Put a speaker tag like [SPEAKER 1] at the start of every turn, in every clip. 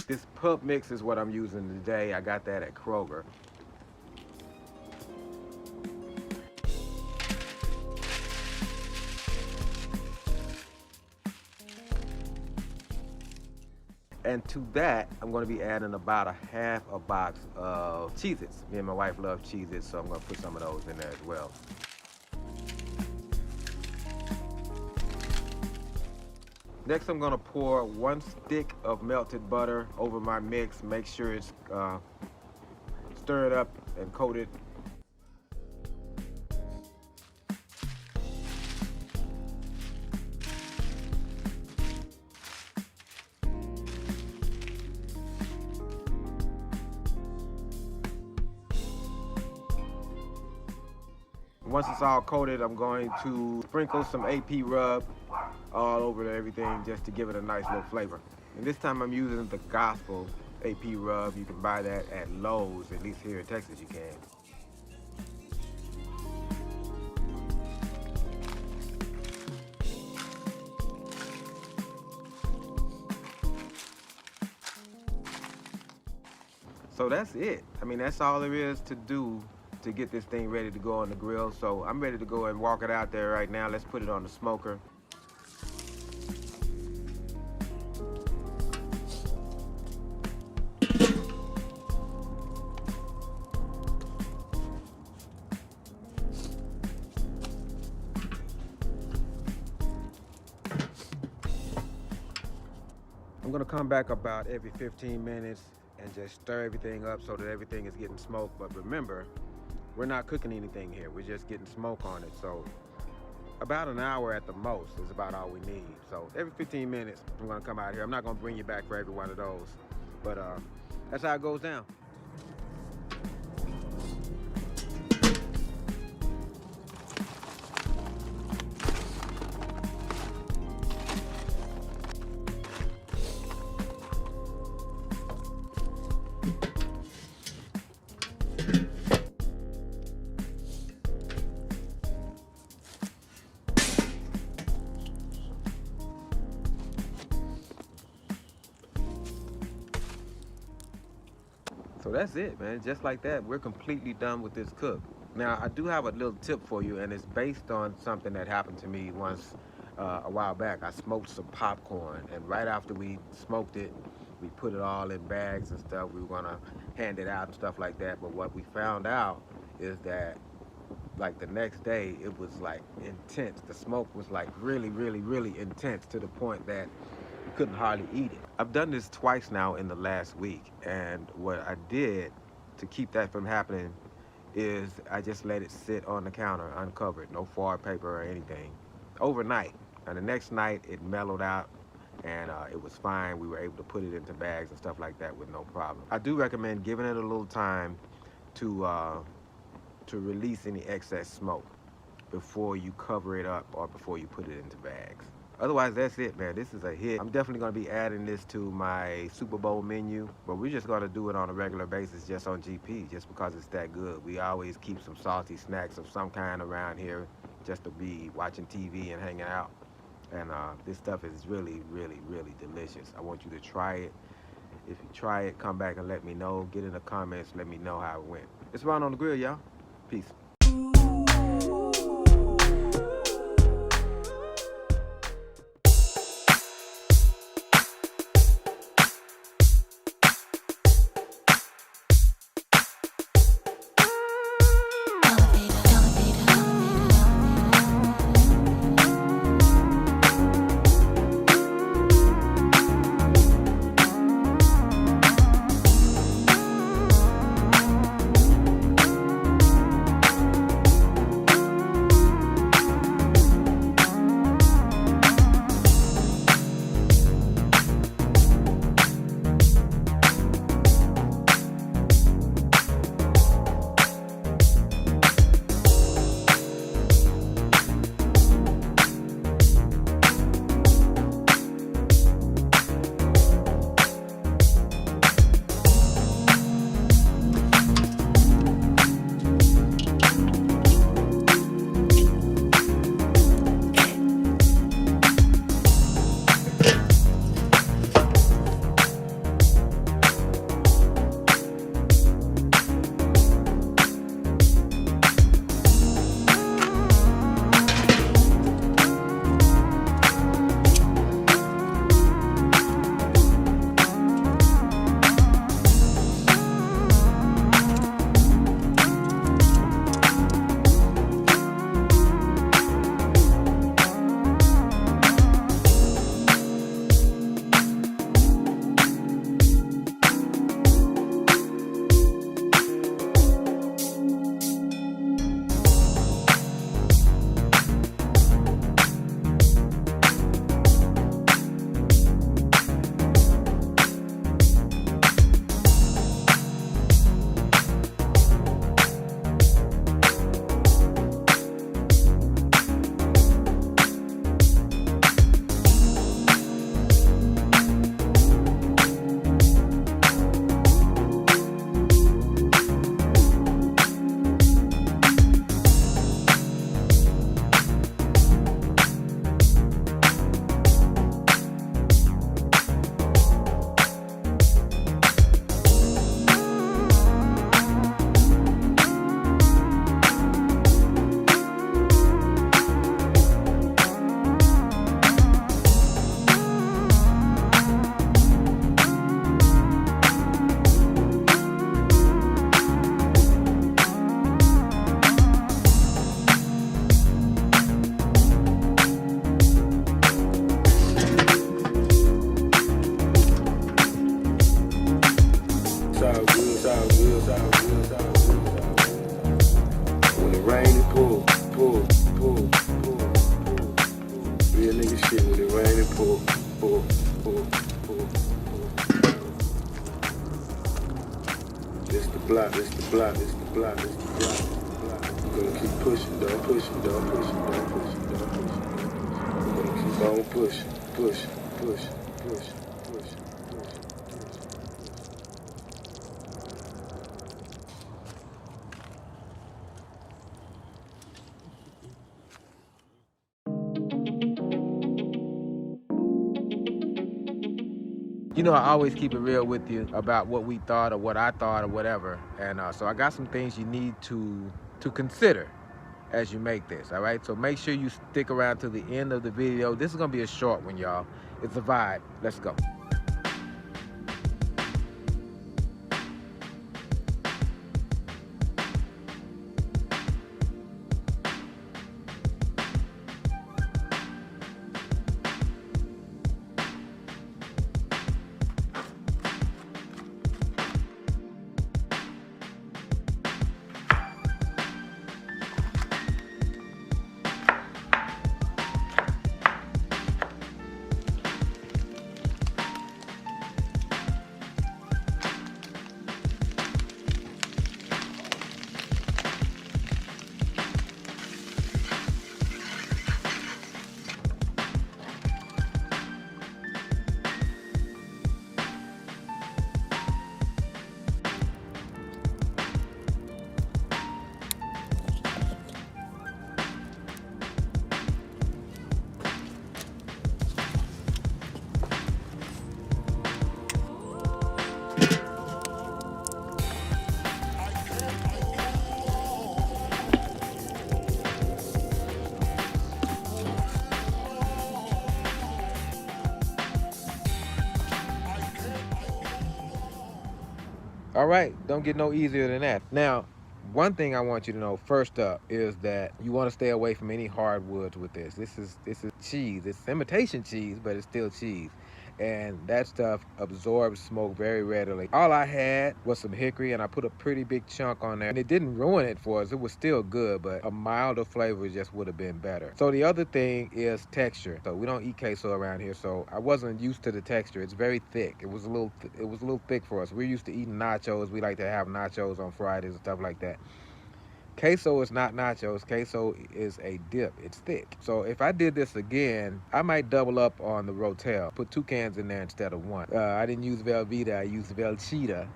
[SPEAKER 1] This pub mix is what I'm using today. I got that at Kroger. And to that, I'm going to be adding about a half a box of Cheez-Its. Me and my wife love Cheez-Its, so I'm going to put some of those in there as well. Next, I'm going to pour 1 stick of melted butter over my mix. Make sure it's stirred up and coated. Once it's all coated, I'm going to sprinkle some AP rub all over everything just to give it a nice little flavor. And this time I'm using the Gospel AP rub. You can buy that at Lowe's, at least here in Texas you can. So that's it. I mean, that's all there is to do to get this thing ready to go on the grill. So I'm ready to go and walk it out there right now. Let's put it on the smoker. I'm gonna come back about every 15 minutes and just stir everything up so that everything is getting smoked. But remember, we're not cooking anything here. We're just getting smoke on it. So about an hour at the most is about all we need. So every 15 minutes, I'm gonna come out here. I'm not gonna bring you back for every one of those, but that's how it goes down. So that's it, man. Just like that, we're completely done with this cook. Now, I do have a little tip for you, and it's based on something that happened to me once a while back. I smoked some popcorn, and right after we smoked it, we put it all in bags and stuff. We were gonna hand it out and stuff like that. But what we found out is that, like, the next day, it was like intense. The smoke was like really, really, really intense to the point that you couldn't hardly eat it. I've done this twice now in the last week, and what I did to keep that from happening is I just let it sit on the counter uncovered, no foil paper or anything, overnight. And the next night it mellowed out and it was fine. We were able to put it into bags and stuff like that with no problem. I do recommend giving it a little time to release any excess smoke before you cover it up or before you put it into bags. Otherwise, that's it, man. This is a hit. I'm definitely going to be adding this to my Super Bowl menu, but we're just going to do it on a regular basis just on GP, just because it's that good. We always keep some salty snacks of some kind around here just to be watching TV and hanging out. And this stuff is really, really, really delicious. I want you to try it. If you try it, come back and let me know. Get in the comments, let me know how it went. It's Ron on the Grill, y'all. Peace. pull. It's the block. We're gonna keep pushing, dog. We're gonna keep on pushing. You know, I always keep it real with you about what we thought or what I thought or whatever. And so I got some things you need to consider as you make this, all right? So make sure you stick around to the end of the video. This is gonna be a short one, y'all. It's a vibe. Let's go. All right, don't get no easier than that. Now, one thing I want you to know first up is that you want to stay away from any hardwoods with this. This is cheese. It's imitation cheese, but it's still cheese. And that stuff absorbs smoke very readily. All I had was some hickory, and I put a pretty big chunk on there. And it didn't ruin it for us. It was still good, but a milder flavor just would have been better. So the other thing is texture. So we don't eat queso around here, so I wasn't used to the texture. It's very thick. It was a little thick for us. We're used to eating nachos. We like to have nachos on Fridays and stuff like that. Queso is not nachos. Queso is a dip. It's thick. So if I did this again, I might double up on the Rotel. Put 2 cans in there instead of 1. I didn't use Velveeta. I used Velveeta.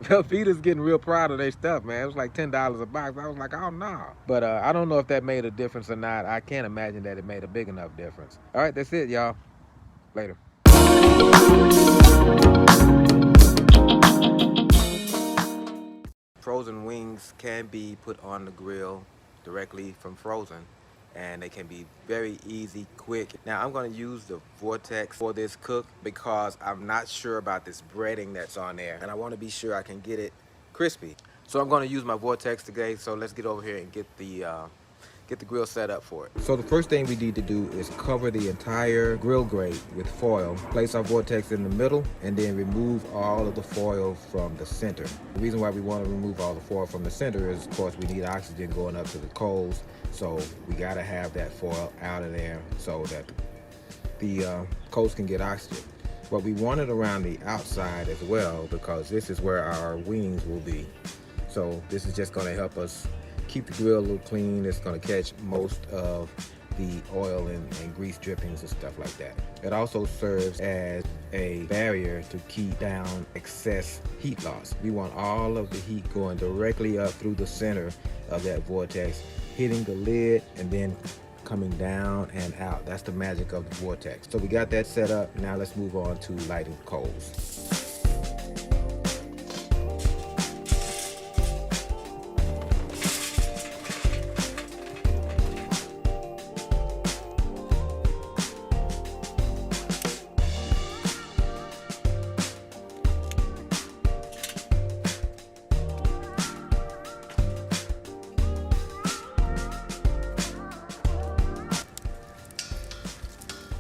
[SPEAKER 1] Velveeta's getting real proud of their stuff, man. It was like $10 a box. I was like, oh, no. But I don't know if that made a difference or not. I can't imagine that it made a big enough difference. All right, that's it, y'all. Later. Frozen wings can be put on the grill directly from frozen, and they can be very easy, quick. Now I'm going to use the Vortex for this cook because I'm not sure about this breading that's on there, and I want to be sure I can get it crispy. So I'm going to use my Vortex today. So let's get over here and get the grill set up for it. So the first thing we need to do is cover the entire grill grate with foil. Place our Vortex in the middle and then remove all of the foil from the center. The reason why we want to remove all the foil from the center is, of course, we need oxygen going up to the coals. So we got to have that foil out of there so that the coals can get oxygen. But we want it around the outside as well because this is where our wings will be. So this is just going to help us keep the grill a little clean. It's going to catch most of the oil and grease drippings and stuff like that. It also serves as a barrier to keep down excess heat loss. We want all of the heat going directly up through the center of that Vortex, hitting the lid and then coming down and out. That's the magic of the Vortex. So we got that set up. Now let's move on to lighting coals.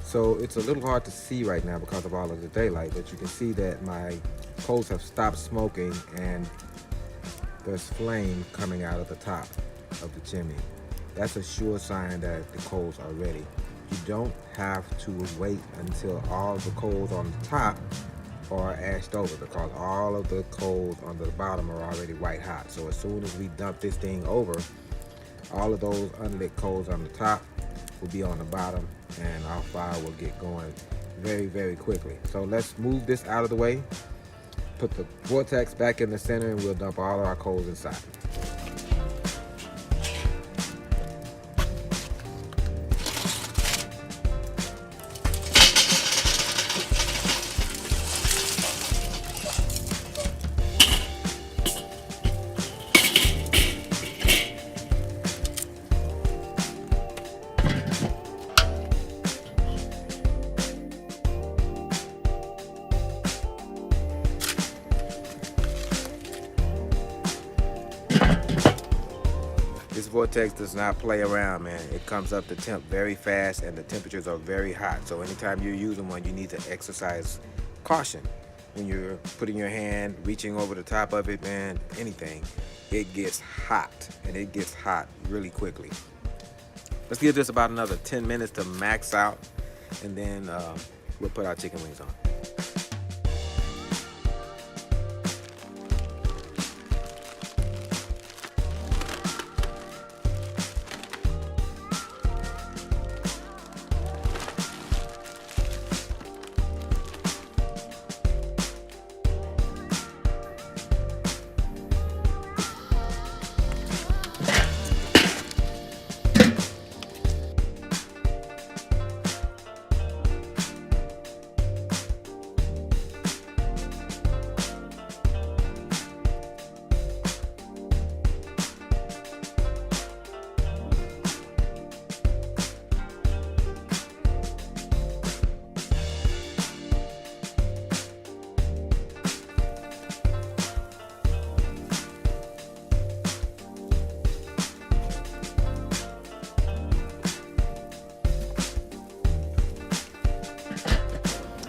[SPEAKER 1] So it's a little hard to see right now because of all of the daylight, but you can see that my coals have stopped smoking and there's flame coming out of the top of the chimney. That's a sure sign that the coals are ready. You don't have to wait until all the coals on the top are ashed over, because all of the coals on the bottom are already white hot. So as soon as we dump this thing over, all of those unlit coals on the top will be on the bottom, and our fire will get going very, very quickly. So let's move this out of the way, put the vortex back in the center, and we'll dump all of our coals inside. This vortex does not play around, man. It comes up to temp very fast, and the temperatures are very hot. So anytime you're using one, you need to exercise caution. When you're putting your hand, reaching over the top of it, man, anything, it gets hot, and it gets hot really quickly. Let's give this about another 10 minutes to max out, and then we'll put our chicken wings on.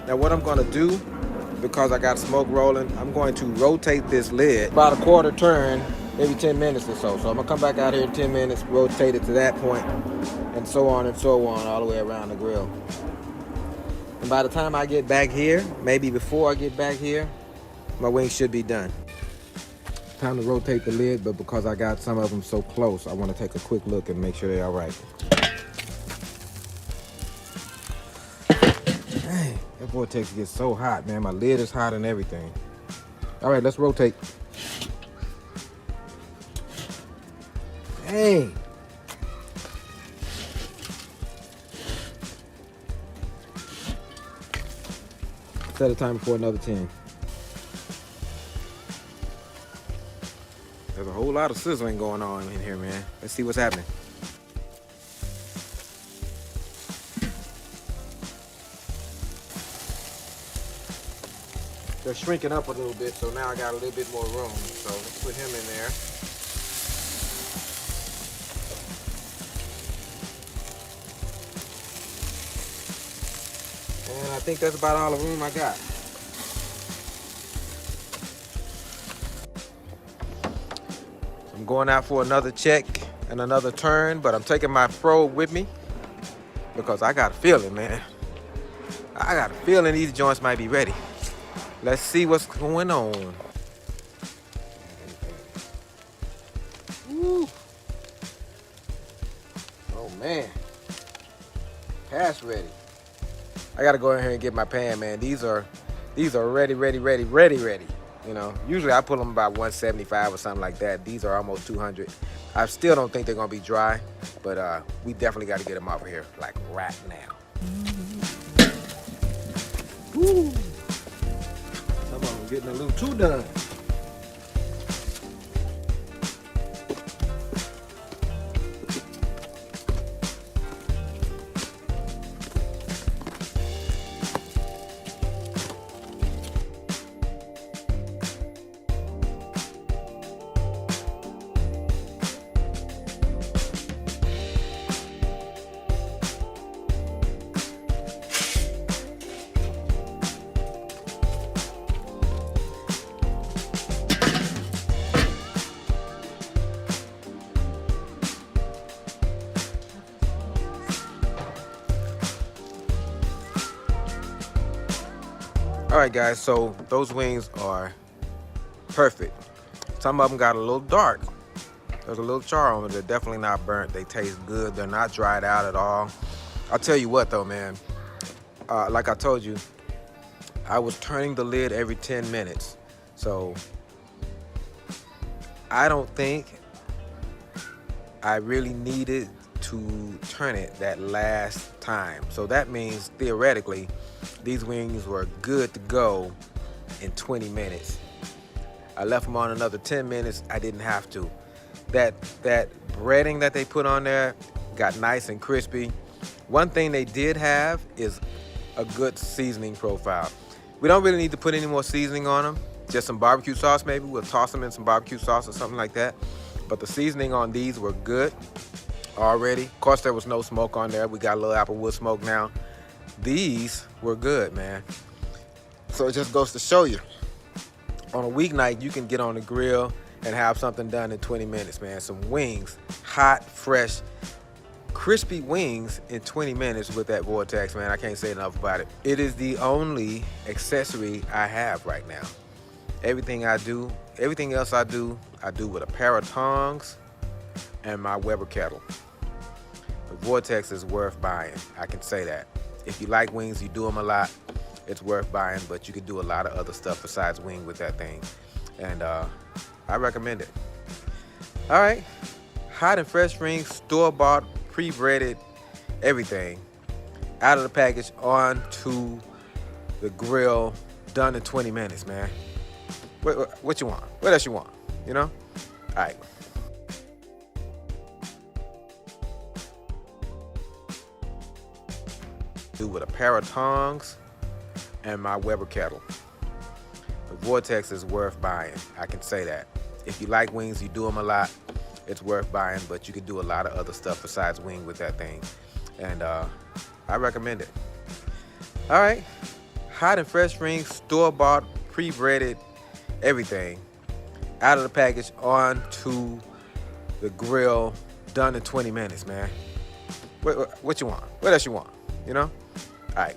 [SPEAKER 1] Now what I'm gonna do, because I got smoke rolling, I'm going to rotate this lid about a quarter turn, maybe 10 minutes or so. So I'm gonna come back out here in 10 minutes, rotate it to that point, and so on all the way around the grill. And by the time I get back here, maybe before I get back here, my wings should be done. Time to rotate the lid, but because I got some of them so close, I want to take a quick look and make sure they're all right. Dang, that vortex gets so hot, man. My lid is hot and everything. All right, let's rotate. Dang. Set a timer for another 10. There's a whole lot of sizzling going on in here, man. Let's see what's happening. They're shrinking up a little bit, so now I got a little bit more room. So let's put him in there. And I think that's about all the room I got. I'm going out for another check and another turn, but I'm taking my probe with me because I got a feeling, man. I got a feeling these joints might be ready. Let's see what's going on. Woo. Oh man, pass ready. I gotta go in here and get my pan, man. These are ready. You know, usually I put them about 175 or something like that. These are almost 200. I still don't think they're gonna be dry, but we definitely got to get them over here like right now. Woo. Some of them getting a little too done. All right, guys, so those wings are perfect. Some of them got a little dark. There's a little char on them. They're definitely not burnt. They taste good. They're not dried out at all. I'll tell you what though, man. Like I told you, I was turning the lid every 10 minutes. So I don't think I really needed to turn it that last time. So that means theoretically, these wings were good to go in 20 minutes. I left them on another 10 minutes. I didn't have to. That breading that they put on there got nice and crispy. One thing they did have is a good seasoning profile. We don't really need to put any more seasoning on them. Just some barbecue sauce maybe. We'll toss them in some barbecue sauce or something like that. But the seasoning on these were good already. Of course, there was no smoke on there. We got a little applewood smoke now. These were good, man. So it just goes to show you, on a weeknight, you can get on the grill and have something done in 20 minutes, man. Some wings, hot, fresh, crispy wings in 20 minutes with that Vortex, man. I can't say enough about it. It is the only accessory I have right now. Everything else I do with a pair of tongs and my Weber kettle. The Vortex is worth buying, I can say that. If you like wings, you do them a lot, it's worth buying, but you can do a lot of other stuff besides wing with that thing. And I recommend it. All right, hot and fresh wings, store-bought, pre-breaded, everything. Out of the package, onto the grill, done in 20 minutes, man. What you want? What else you want? You know? All right. With a pair of tongs and my Weber kettle. The Vortex is worth buying, I can say that. If you like wings, you do them a lot, it's worth buying, but you can do a lot of other stuff besides wing with that thing. And I recommend it. All right, hot and fresh wings, store-bought, pre-breaded, everything. Out of the package, onto the grill, done in 20 minutes, man. What you want? What else you want? You know? All right.